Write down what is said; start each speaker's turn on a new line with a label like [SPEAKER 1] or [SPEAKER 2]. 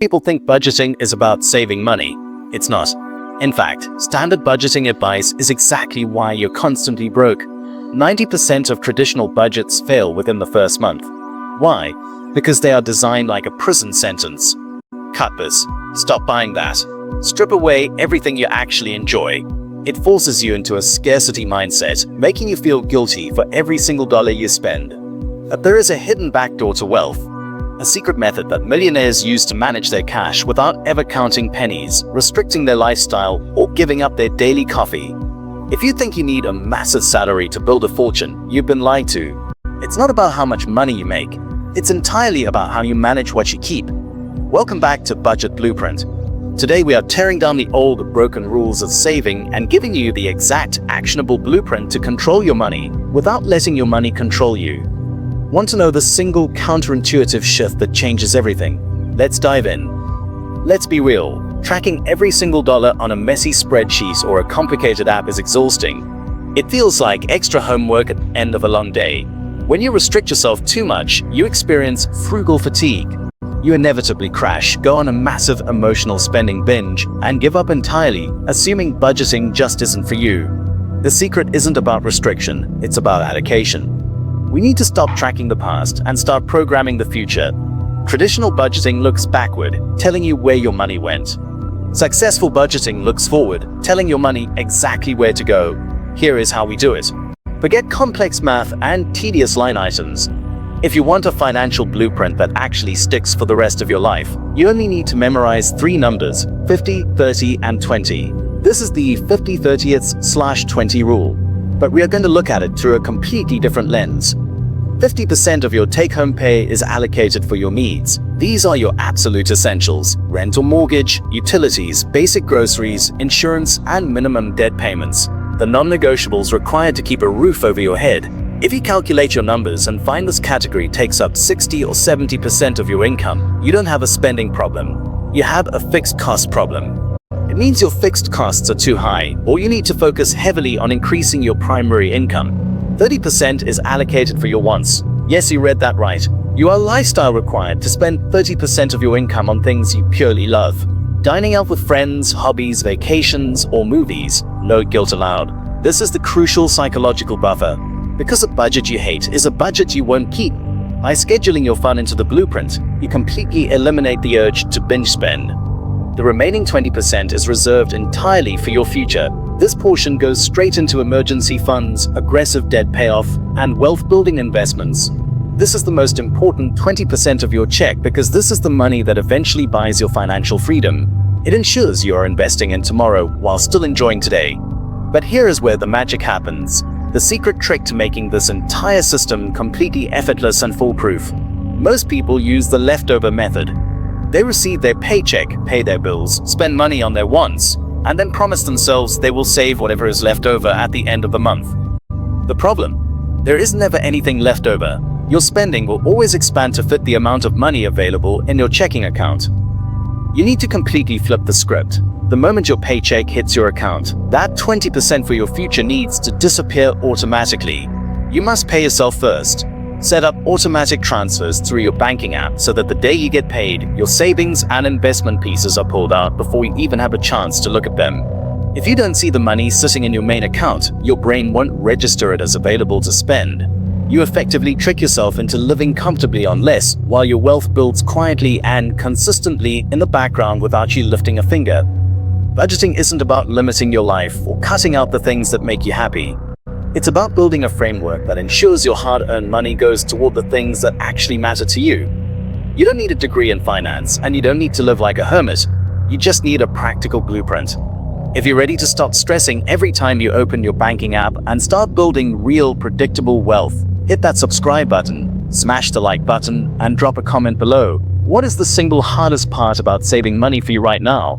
[SPEAKER 1] People think budgeting is about saving money. It's not. In fact, standard budgeting advice is exactly why you're constantly broke. 90% of traditional budgets fail within the first month. Why? Because they are designed like a prison sentence. Cut this. Stop buying that. Strip away everything you actually enjoy. It forces you into a scarcity mindset, making you feel guilty for every single dollar you spend. But there is a hidden backdoor to wealth. A secret method that millionaires use to manage their cash without ever counting pennies, restricting their lifestyle, or giving up their daily coffee. If you think you need a massive salary to build a fortune, you've been lied to. It's not about how much money you make. It's entirely about how you manage what you keep. Welcome back to Budget Blueprint. Today we are tearing down the old, broken rules of saving and giving you the exact, actionable blueprint to control your money without letting your money control you. Want to know the single counterintuitive shift that changes everything? Let's dive in. Let's be real. Tracking every single dollar on a messy spreadsheet or a complicated app is exhausting. It feels like extra homework at the end of a long day. When you restrict yourself too much, you experience frugal fatigue. You inevitably crash, go on a massive emotional spending binge, and give up entirely, assuming budgeting just isn't for you. The secret isn't about restriction, it's about allocation. We need to stop tracking the past and start programming the future. Traditional budgeting looks backward, telling you where your money went. Successful budgeting looks forward, telling your money exactly where to go. Here is how we do it. Forget complex math and tedious line items. If you want a financial blueprint that actually sticks for the rest of your life, you only need to memorize 3 numbers: 50, 30, and 20. This is the 50/30/20 rule, but we are going to look at it through a completely different lens. 50% of your take-home pay is allocated for your needs. These are your absolute essentials: rent or mortgage, utilities, basic groceries, insurance, and minimum debt payments. The non-negotiables required to keep a roof over your head. If you calculate your numbers and find this category takes up 60 or 70% of your income, you don't have a spending problem. You have a fixed cost problem. It means your fixed costs are too high, or you need to focus heavily on increasing your primary income. 30% is allocated for your wants. Yes, you read that right. You are lifestyle required to spend 30% of your income on things you purely love. Dining out with friends, hobbies, vacations, or movies. No guilt allowed. This is the crucial psychological buffer. Because a budget you hate is a budget you won't keep. By scheduling your fun into the blueprint, you completely eliminate the urge to binge spend. The remaining 20% is reserved entirely for your future. This portion goes straight into emergency funds, aggressive debt payoff, and wealth-building investments. This is the most important 20% of your check because this is the money that eventually buys your financial freedom. It ensures you are investing in tomorrow while still enjoying today. But here is where the magic happens. The secret trick to making this entire system completely effortless and foolproof. Most people use the leftover method. They receive their paycheck, pay their bills, spend money on their wants, and then promise themselves they will save whatever is left over at the end of the month. The problem? There is never anything left over. Your spending will always expand to fit the amount of money available in your checking account. You need to completely flip the script. The moment your paycheck hits your account, that 20% for your future needs to disappear automatically. You must pay yourself first. Set up automatic transfers through your banking app so that the day you get paid, your savings and investment pieces are pulled out before you even have a chance to look at them. If you don't see the money sitting in your main account, your brain won't register it as available to spend. You effectively trick yourself into living comfortably on less while your wealth builds quietly and consistently in the background without you lifting a finger. Budgeting isn't about limiting your life or cutting out the things that make you happy. It's about building a framework that ensures your hard-earned money goes toward the things that actually matter to you. You don't need a degree in finance, and you don't need to live like a hermit. You just need a practical blueprint. If you're ready to stop stressing every time you open your banking app and start building real, predictable wealth, hit that subscribe button, smash the like button, and drop a comment below. What is the single hardest part about saving money for you right now?